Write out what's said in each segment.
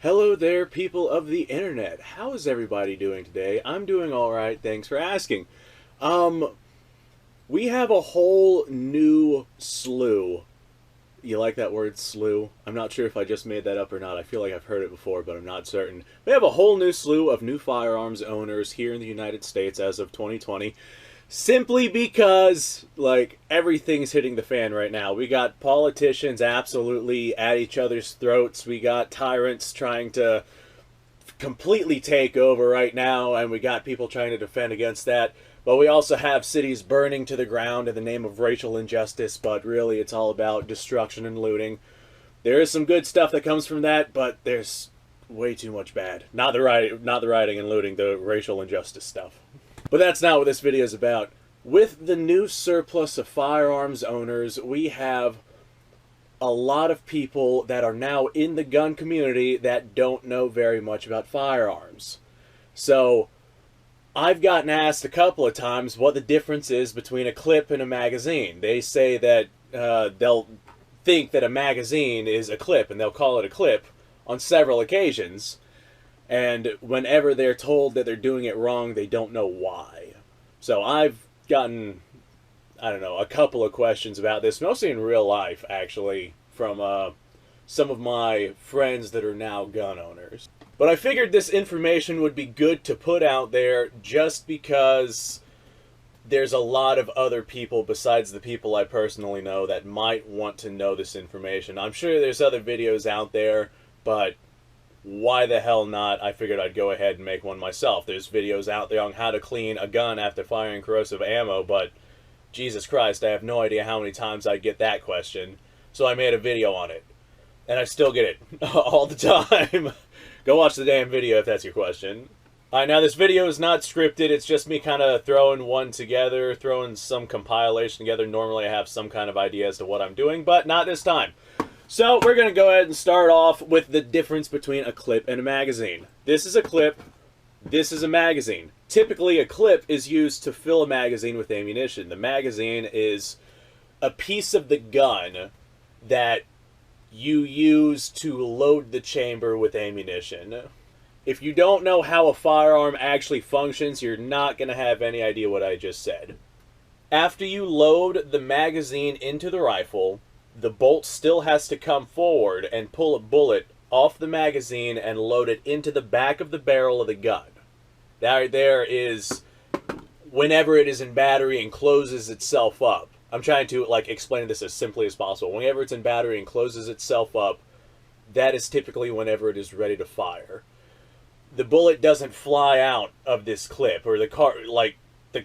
Hello there, people of the internet. How is everybody doing today? I'm doing alright, thanks for asking. Um, we have a whole new slew. You like that word, slew? I'm not sure if I just made that up or not. I feel like I've heard it before, but I'm not certain. We have a whole new slew of new firearms owners here in the United States as of 2020. Simply because, like, everything's hitting the fan right now. We got politicians absolutely at each other's throats. We got tyrants trying to completely take over right now, and we got people trying to defend against that. But we also have cities burning to the ground in the name of racial injustice, but really it's all about destruction and looting. There is some good stuff that comes from that, but there's way too much bad. Not the rioting and looting, the racial injustice stuff. But that's not what this video is about. With the new surplus of firearms owners, we have a lot of people that are now in the gun community that don't know very much about firearms. So, I've gotten asked a couple of times what the difference is between a clip and a magazine. They say that they'll think that a magazine is a clip, and they'll call it a clip on several occasions. And whenever they're told that they're doing it wrong, they don't know why. So I've gotten, I don't know, a couple of questions about this, mostly in real life, actually, from some of my friends that are now gun owners. But I figured this information would be good to put out there just because there's a lot of other people besides the people I personally know that might want to know this information. I'm sure there's other videos out there, but why the hell not? I figured I'd go ahead and make one myself. There's videos out there on how to clean a gun after firing corrosive ammo, but Jesus Christ, I have no idea how many times I get that question. So I made a video on it. And I still get it all the time. Go watch the damn video if that's your question. Alright, now this video is not scripted. It's just me kind of throwing one together, throwing some compilation together. Normally I have some kind of idea as to what I'm doing, but not this time. So, we're going to go ahead and start off with the difference between a clip and a magazine. This is a clip, this is a magazine. Typically, a clip is used to fill a magazine with ammunition. The magazine is a piece of the gun that you use to load the chamber with ammunition. If you don't know how a firearm actually functions, you're not going to have any idea what I just said. After you load the magazine into the rifle, the bolt still has to come forward and pull a bullet off the magazine and load it into the back of the barrel of the gun. That right there is whenever it is in battery and closes itself up. I'm trying to explain this as simply as possible. Whenever it's in battery and closes itself up, that is typically whenever it is ready to fire. The bullet doesn't fly out of this clip, or the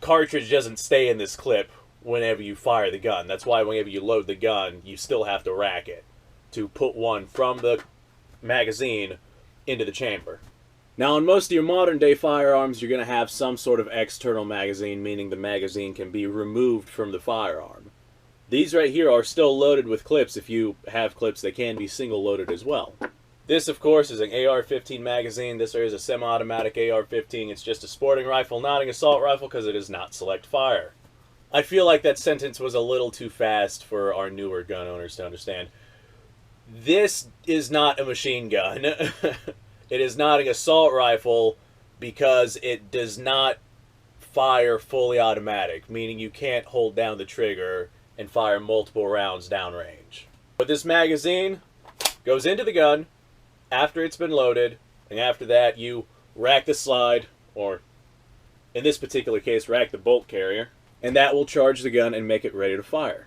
cartridge doesn't stay in this clip whenever you fire the gun. That's why whenever you load the gun, you still have to rack it to put one from the magazine into the chamber. Now, on most of your modern day firearms, you're going to have some sort of external magazine, meaning the magazine can be removed from the firearm. These right here are still loaded with clips. If you have clips, they can be single loaded as well. This, of course, is an AR-15 magazine. This is a semi-automatic AR-15. It's just a sporting rifle, not an assault rifle, because it is not select fire. I feel like that sentence was a little too fast for our newer gun owners to understand. This is not a machine gun. It is not an assault rifle because it does not fire fully automatic, meaning you can't hold down the trigger and fire multiple rounds downrange. But this magazine goes into the gun after it's been loaded, and after that you rack the slide, or in this particular case, rack the bolt carrier, and that will charge the gun and make it ready to fire.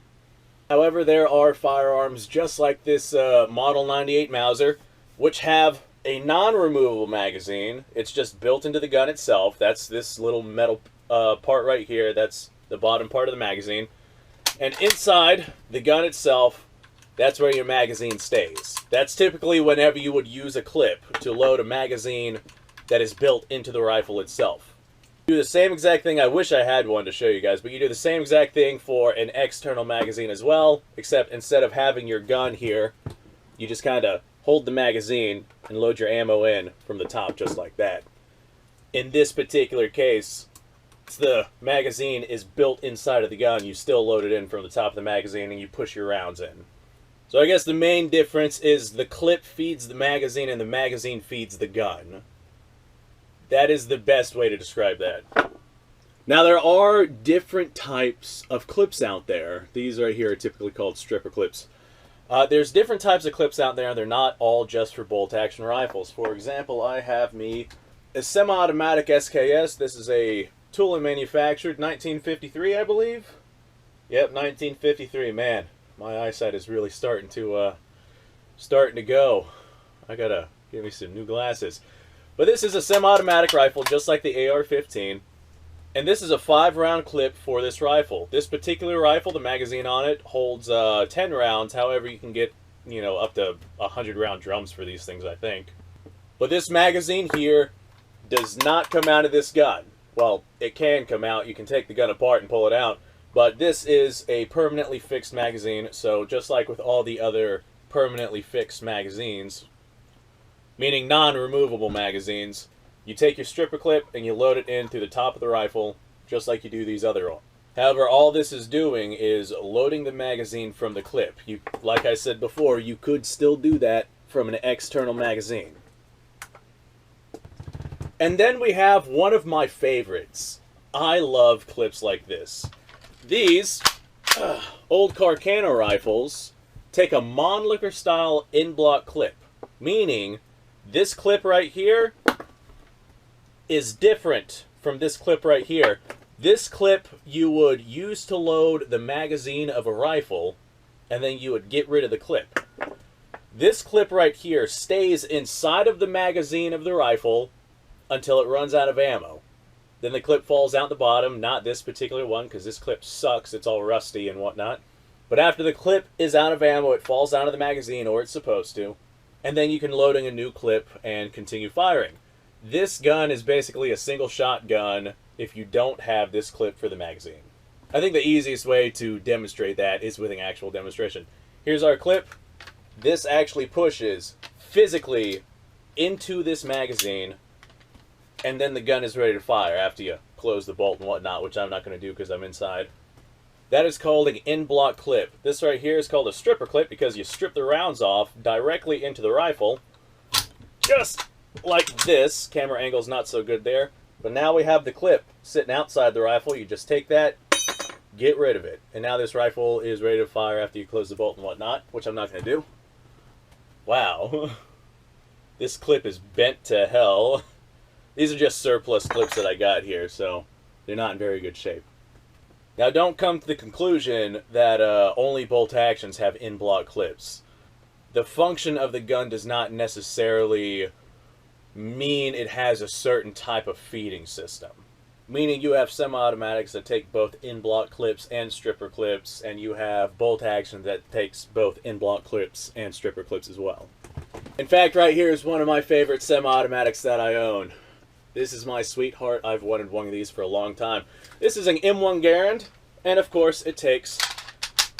However, there are firearms just like this Model 98 Mauser, which have a non-removable magazine. It's just built into the gun itself. That's this little metal part right here. That's the bottom part of the magazine. And inside the gun itself, that's where your magazine stays. That's typically whenever you would use a clip to load a magazine that is built into the rifle itself. You do the same exact thing. I wish I had one to show you guys, but you do the same exact thing for an external magazine as well, except instead of having your gun here, you just kind of hold the magazine and load your ammo in from the top just like that. In this particular case, the magazine is built inside of the gun. You still load it in from the top of the magazine and you push your rounds in. So I guess the main difference is the clip feeds the magazine and the magazine feeds the gun. That is the best way to describe that. Now there are different types of clips out there. These right here are typically called stripper clips. There's different types of clips out there. They're not all just for bolt-action rifles. For example, I have me a semi-automatic SKS. This is a tool manufactured 1953, I believe. Yep, 1953. Man, my eyesight is really starting to go. I gotta give me some new glasses. But this is a semi-automatic rifle, just like the AR-15. And this is a 5-round clip for this rifle. This particular rifle, the magazine on it, holds 10 rounds. However, you can get, up to 100-round drums for these things, I think. But this magazine here does not come out of this gun. Well, it can come out. You can take the gun apart and pull it out. But this is a permanently fixed magazine, so just like with all the other permanently fixed magazines, meaning non-removable magazines, you take your stripper clip and you load it in through the top of the rifle, just like you do these other ones. However, all this is doing is loading the magazine from the clip. Like I said before, you could still do that from an external magazine. And then we have one of my favorites. I love clips like this. These old Carcano rifles take a Mannlicher style in-block clip, meaning this clip right here is different from this clip right here. This clip you would use to load the magazine of a rifle, and then you would get rid of the clip. This clip right here stays inside of the magazine of the rifle until it runs out of ammo. Then the clip falls out the bottom, not this particular one, because this clip sucks, it's all rusty and whatnot. But after the clip is out of ammo, it falls out of the magazine, or it's supposed to, and then you can load in a new clip and continue firing. This gun is basically a single shot gun if you don't have this clip for the magazine. I think the easiest way to demonstrate that is with an actual demonstration. Here's our clip. This actually pushes physically into this magazine, and then the gun is ready to fire after you close the bolt and whatnot, which I'm not going to do because I'm inside. That is called an in-block clip. This right here is called a stripper clip because you strip the rounds off directly into the rifle, just like this. Camera angle's not so good there. But now we have the clip sitting outside the rifle. You just take that, get rid of it. And now this rifle is ready to fire after you close the bolt and whatnot, which I'm not going to do. Wow. This clip is bent to hell. These are just surplus clips that I got here, so they're not in very good shape. Now don't come to the conclusion that only bolt actions have in-block clips. The function of the gun does not necessarily mean it has a certain type of feeding system. Meaning you have semi-automatics that take both in-block clips and stripper clips, and you have bolt action that takes both in-block clips and stripper clips as well. In fact, right here is one of my favorite semi-automatics that I own. This is my sweetheart. I've wanted one of these for a long time. This is an M1 Garand, and of course it takes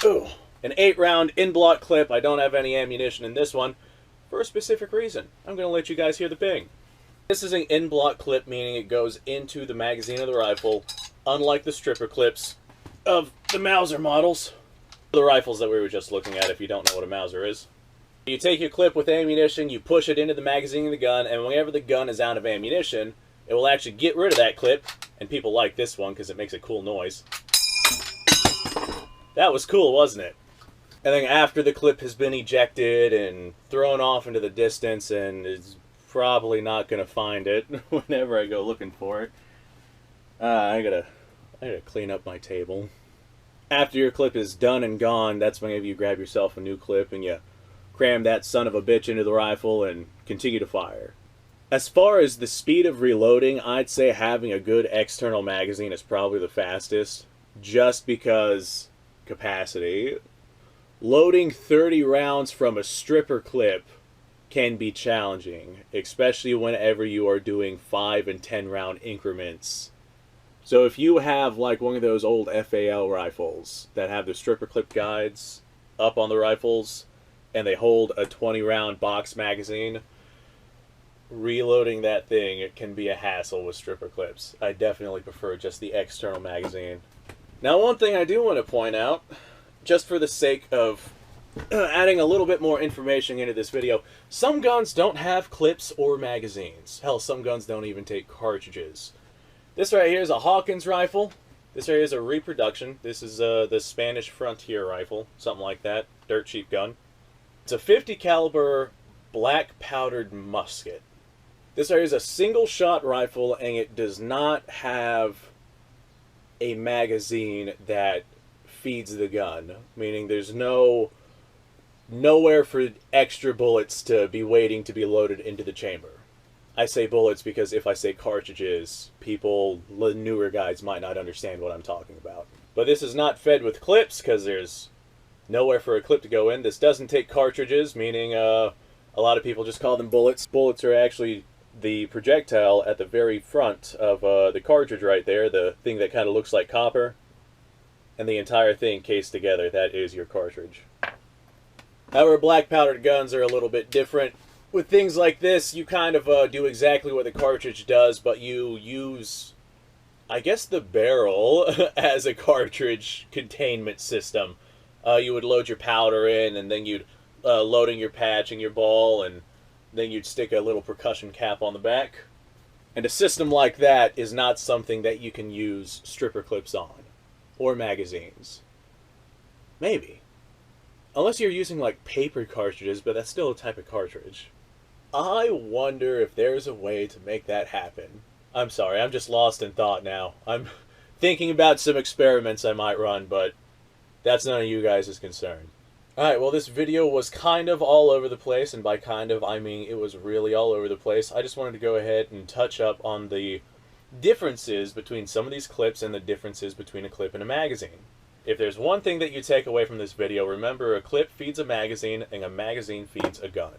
an 8-round in-block clip. I don't have any ammunition in this one, for a specific reason. I'm going to let you guys hear the ping. This is an in-block clip, meaning it goes into the magazine of the rifle, unlike the stripper clips of the Mauser models. The rifles that we were just looking at, if you don't know what a Mauser is. You take your clip with ammunition, you push it into the magazine of the gun, and whenever the gun is out of ammunition, it will actually get rid of that clip, and people like this one because it makes a cool noise. That was cool, wasn't it? And then after the clip has been ejected and thrown off into the distance and is probably not going to find it whenever I go looking for it. I gotta clean up my table. After your clip is done and gone, that's whenever you grab yourself a new clip and you cram that son of a bitch into the rifle and continue to fire. As far as the speed of reloading, I'd say having a good external magazine is probably the fastest, just because capacity. Loading 30 rounds from a stripper clip can be challenging, especially whenever you are doing 5 and 10 round increments. So if you have like one of those old FAL rifles that have the stripper clip guides up on the rifles and they hold a 20 round box magazine, reloading that thing, it can be a hassle with stripper clips. I definitely prefer just the external magazine. Now one thing I do want to point out, just for the sake of adding a little bit more information into this video. Some guns don't have clips or magazines. Hell, some guns don't even take cartridges. This right here is a Hawkins rifle. This right here is a reproduction. This is the Spanish Frontier rifle, something like that. Dirt cheap gun. It's a 50 caliber black powdered musket. This right here is a single shot rifle, and it does not have a magazine that feeds the gun, meaning there's nowhere for extra bullets to be waiting to be loaded into the chamber. I say bullets because if I say cartridges, people, the newer guys, might not understand what I'm talking about. But this is not fed with clips because there's nowhere for a clip to go in. This doesn't take cartridges, meaning a lot of people just call them bullets. Bullets are actually the projectile at the very front of the cartridge right there, the thing that kind of looks like copper, and the entire thing cased together. That is your cartridge. However, black powdered guns are a little bit different. With things like this, you kind of do exactly what the cartridge does, but you use, I guess, the barrel as a cartridge containment system. You would load your powder in, and then you'd load in your patch and your ball, and then you'd stick a little percussion cap on the back. And a system like that is not something that you can use stripper clips on, or magazines. Maybe. Unless you're using, like, paper cartridges, but that's still a type of cartridge. I wonder if there's a way to make that happen. I'm sorry, I'm just lost in thought now. I'm thinking about some experiments I might run, but that's none of you guys' concern. Alright, well, this video was kind of all over the place, and by kind of, I mean it was really all over the place. I just wanted to go ahead and touch up on the differences between some of these clips and the differences between a clip and a magazine. If there's one thing that you take away from this video, remember a clip feeds a magazine, and a magazine feeds a gun.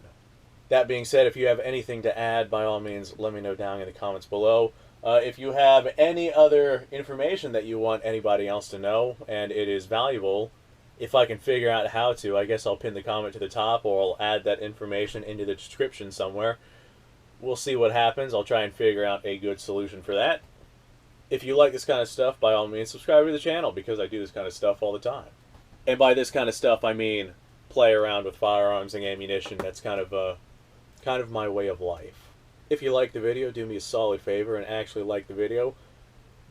That being said, if you have anything to add, by all means, let me know down in the comments below. If you have any other information that you want anybody else to know, and it is valuable, if I can figure out how to, I guess I'll pin the comment to the top, or I'll add that information into the description somewhere. We'll see what happens. I'll try and figure out a good solution for that. If you like this kind of stuff, by all means, subscribe to the channel, because I do this kind of stuff all the time. And by this kind of stuff, I mean play around with firearms and ammunition. That's kind of my way of life. If you like the video, do me a solid favor and actually like the video.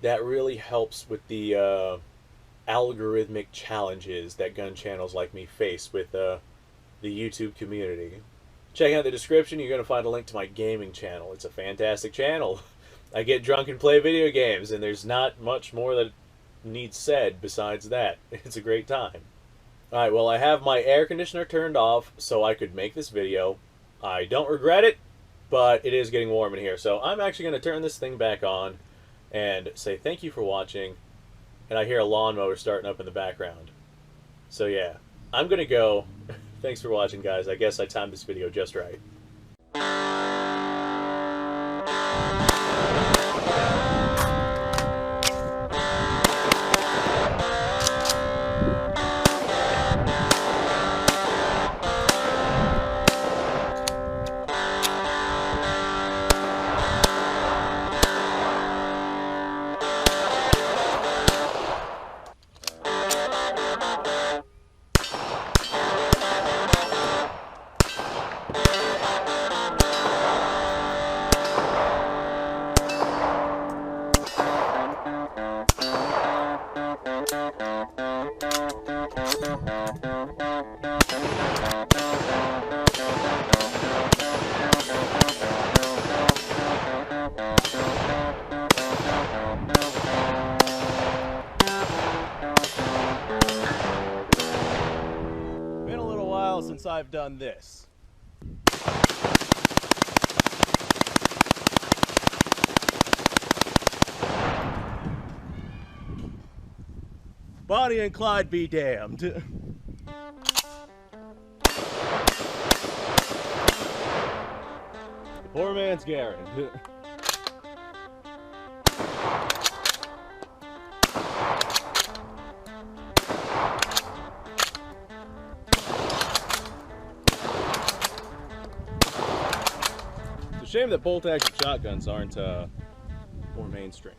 That really helps with the algorithmic challenges that gun channels like me face with the YouTube community. Check out the description, you're going to find a link to my gaming channel. It's a fantastic channel. I get drunk and play video games, and there's not much more that needs said besides that. It's a great time. Alright, well, I have my air conditioner turned off so I could make this video. I don't regret it, but it is getting warm in here, so I'm actually going to turn this thing back on and say thank you for watching. And I hear a lawnmower starting up in the background. So yeah, I'm going to go. Thanks for watching, guys. I guess I timed this video just right. Since I've done this. Bonnie and Clyde be damned. The poor man's Garen. It's a shame that bolt-action shotguns aren't more mainstream.